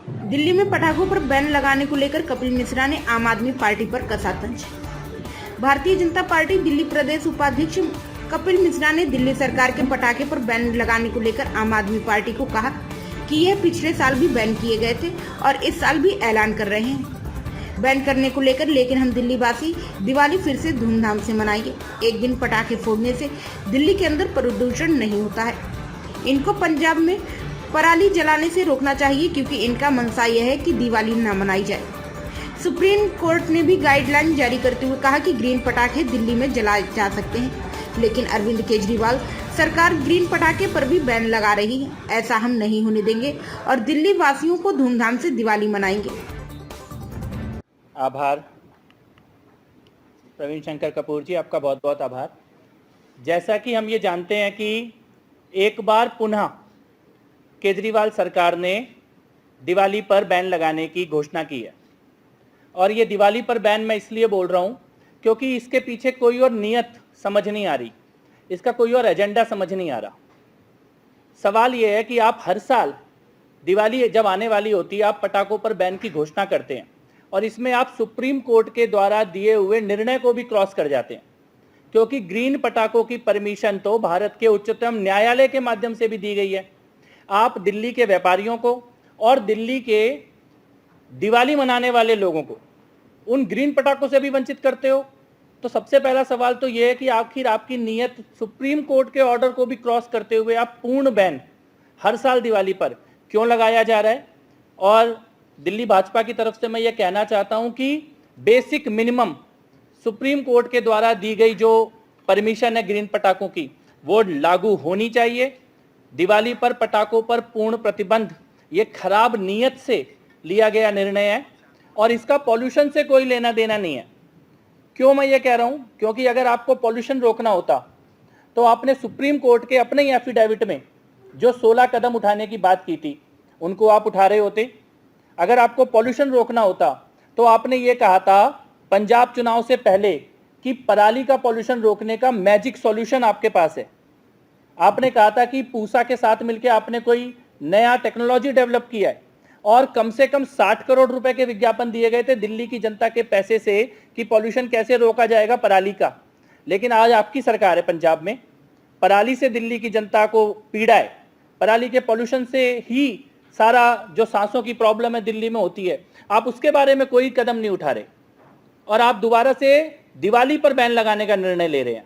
दिल्ली में पटाखों पर बैन लगाने को लेकर कपिल मिश्रा ने आम आदमी पार्टी पर कसा तंज। भारतीय जनता पार्टी दिल्ली प्रदेश उपाध्यक्ष कपिल मिश्रा ने दिल्ली सरकार के पटाखे पर बैन लगाने को लेकर आम आदमी पार्टी को कहा कि यह पिछले साल भी बैन किए गए थे और इस साल भी ऐलान कर रहे हैं बैन करने को लेकर, लेकिन हम दिल्ली वासी दिवाली फिर से धूमधाम से मनाएंगे। एक दिन पटाखे फोड़ने से दिल्ली के अंदर प्रदूषण नहीं होता है। इनको पंजाब में पराली जलाने से रोकना चाहिए क्योंकि इनका मंशा यह है कि दिवाली न मनाई जाए। सुप्रीम कोर्ट ने भी गाइडलाइन जारी करते हुए कहा कि ग्रीन पटाखे दिल्ली में जलाए जा सकते हैं, लेकिन अरविंद केजरीवाल सरकार ग्रीन पटाखे पर भी बैन लगा रही है। ऐसा हम नहीं होने देंगे और दिल्ली वासियों को धूमधाम से दिवाली मनाएंगे। आभार प्रवीण शंकर कपूर जी, आपका बहुत बहुत आभार। जैसा कि हम ये जानते हैं कि एक बार पुनः केजरीवाल सरकार ने दिवाली पर बैन लगाने की घोषणा की है और ये दिवाली पर बैन मैं इसलिए बोल रहा हूँ क्योंकि इसके पीछे कोई और नीयत समझ नहीं आ रही, इसका कोई और एजेंडा समझ नहीं आ रहा। सवाल ये है कि आप हर साल दिवाली जब आने वाली होती है आप पटाखों पर बैन की घोषणा करते हैं और इसमें आप सुप्रीम कोर्ट के द्वारा दिए हुए निर्णय को भी क्रॉस कर जाते हैं, क्योंकि ग्रीन पटाखों की परमिशन तो भारत के उच्चतम न्यायालय के माध्यम से भी दी गई है। आप दिल्ली के व्यापारियों को और दिल्ली के दिवाली मनाने वाले लोगों को उन ग्रीन पटाखों से भी वंचित करते हो। तो सबसे पहला सवाल तो यह है कि आखिर आपकी नीयत सुप्रीम कोर्ट के ऑर्डर को भी क्रॉस करते हुए आप पूर्ण बैन हर साल दिवाली पर क्यों लगाया जा रहा है। और दिल्ली भाजपा की तरफ से मैं ये कहना चाहता हूं कि बेसिक मिनिमम सुप्रीम कोर्ट के द्वारा दी गई जो परमिशन है ग्रीन पटाखों की वो लागू होनी चाहिए। दिवाली पर पटाखों पर पूर्ण प्रतिबंध ये खराब नीयत से लिया गया निर्णय है और इसका पॉल्यूशन से कोई लेना देना नहीं है। क्यों मैं ये कह रहा हूं? क्योंकि अगर आपको पॉल्यूशन रोकना होता तो आपने सुप्रीम कोर्ट के अपने ही एफिडेविट में जो 16 कदम उठाने की बात की थी उनको आप उठा रहे होते। अगर आपको पॉल्यूशन रोकना होता तो आपने ये कहा था पंजाब चुनाव से पहले कि पराली का पॉल्यूशन रोकने का मैजिक सॉल्यूशन आपके पास है। आपने कहा था कि पूसा के साथ मिलकर आपने कोई नया टेक्नोलॉजी डेवलप किया है और कम से कम 60 करोड़ रुपए के विज्ञापन दिए गए थे दिल्ली की जनता के पैसे से कि पॉल्यूशन कैसे रोका जाएगा पराली का। लेकिन आज आपकी सरकार है पंजाब में, पराली से दिल्ली की जनता को पीड़ा है, पराली के पॉल्यूशन से ही सारा जो सांसों की प्रॉब्लम है दिल्ली में होती है, आप उसके बारे में कोई कदम नहीं उठा रहे और आप दोबारा से दिवाली पर बैन लगाने का निर्णय ले रहे हैं।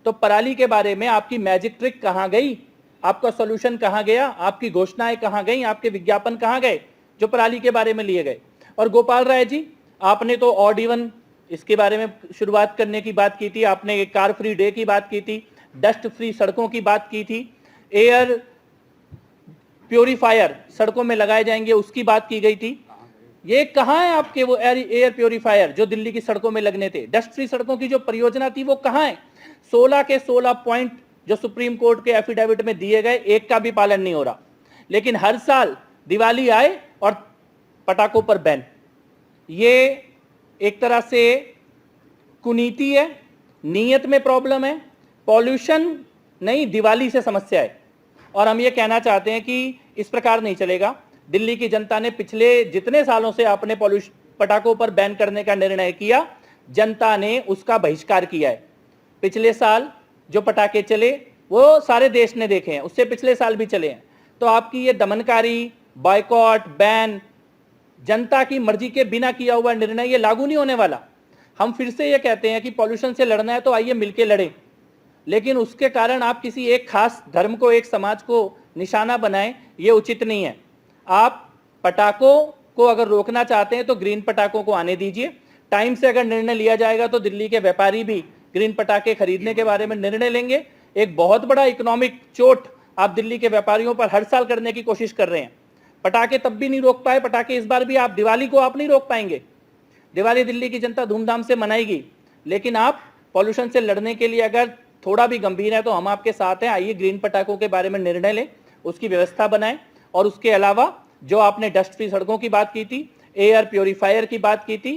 तो पराली के बारे में आपकी मैजिक ट्रिक कहां गई, आपका सॉल्यूशन कहां गया, आपकी घोषणाएं कहां गई, आपके विज्ञापन कहां गए जो पराली के बारे में लिए गए। और गोपाल राय जी, आपने तो ऑड इवन इसके बारे में शुरुआत करने की बात की थी, आपने कार फ्री डे की बात की थी, डस्ट फ्री सड़कों की बात की थी, एयर प्योरीफायर सड़कों में लगाए जाएंगे उसकी बात की गई थी। ये कहां है आपके वो एयर प्योरीफायर जो दिल्ली की सड़कों में लगने थे? डस्ट फ्री सड़कों की जो परियोजना थी वो कहां है? 16 के 16 पॉइंट जो सुप्रीम कोर्ट के एफिडेविट में दिए गए एक का भी पालन नहीं हो रहा। लेकिन हर साल दिवाली आए और पटाखों पर बैन, ये एक तरह से कुनीति है, नीयत में प्रॉब्लम है, पॉल्यूशन नहीं दिवाली से समस्या है। और हम ये कहना चाहते हैं कि इस प्रकार नहीं चलेगा। दिल्ली की जनता ने पिछले जितने सालों से आपने पटाखों पर बैन करने का निर्णय किया, जनता ने उसका बहिष्कार किया है। पिछले साल जो पटाखे चले वो सारे देश ने देखे हैं, उससे पिछले साल भी चले हैं। तो आपकी ये दमनकारी बॉयकॉट बैन जनता की मर्जी के बिना किया हुआ निर्णय ये लागू नहीं होने वाला। हम फिर से ये कहते हैं कि पॉल्यूशन से लड़ना है तो आइए मिलके लड़ें, लेकिन उसके कारण आप किसी एक खास धर्म को, एक समाज को निशाना बनाएं, ये उचित नहीं है। आप पटाखों को अगर रोकना चाहते हैं तो ग्रीन पटाखों को आने दीजिए। टाइम से अगर निर्णय लिया जाएगा तो दिल्ली के व्यापारी भी ग्रीन पटाखे खरीदने के बारे में निर्णय लेंगे। एक बहुत बड़ा इकोनॉमिक चोट आप दिल्ली के व्यापारियों पर हर साल करने की कोशिश कर रहे हैं। पटाखे तब भी नहीं रोक पाए, पटाखे इस बार भी आप दिवाली को आप नहीं रोक पाएंगे। दिवाली दिल्ली की जनता धूमधाम से मनाएगी, लेकिन आप पॉल्यूशन से लड़ने के लिए अगर थोड़ा भी गंभीर है तो हम आपके साथ हैं। आइए ग्रीन पटाखों के बारे में निर्णय लें, उसकी व्यवस्था बनाएं। और उसके अलावा जो आपने डस्ट फ्री सड़कों की बात की थी, एयर प्योरीफायर की बात की थी,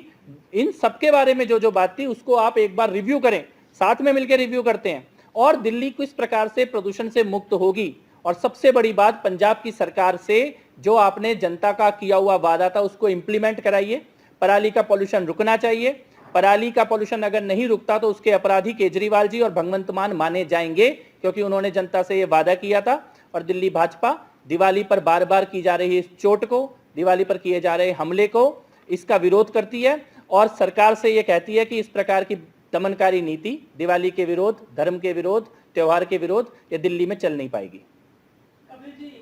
इन सबके बारे में जो बात थी उसको आप एक बार रिव्यू करें, साथ में मिलकर रिव्यू करते हैं और दिल्ली किस प्रकार से प्रदूषण से मुक्त होगी और सबसे बड़ी बात, पंजाब की सरकार से जो आपने जनता का किया हुआ वादा था उसको इंप्लीमेंट कराइए। पराली का पॉल्यूशन रुकना चाहिए। पराली का पॉल्यूशन अगर नहीं रुकता तो उसके अपराधी केजरीवाल जी और भगवंत मान माने जाएंगे, क्योंकि उन्होंने जनता से यह वादा किया था। और दिल्ली भाजपा दिवाली पर बार बार की जा रही इस चोट को, दिवाली पर किए जा रहे हमले को, इसका विरोध करती है और सरकार से यह कहती है कि इस प्रकार की दमनकारी नीति, दिवाली के विरोध, धर्म के विरोध, त्योहार के विरोध, ये दिल्ली में चल नहीं पाएगी। कपिल जी,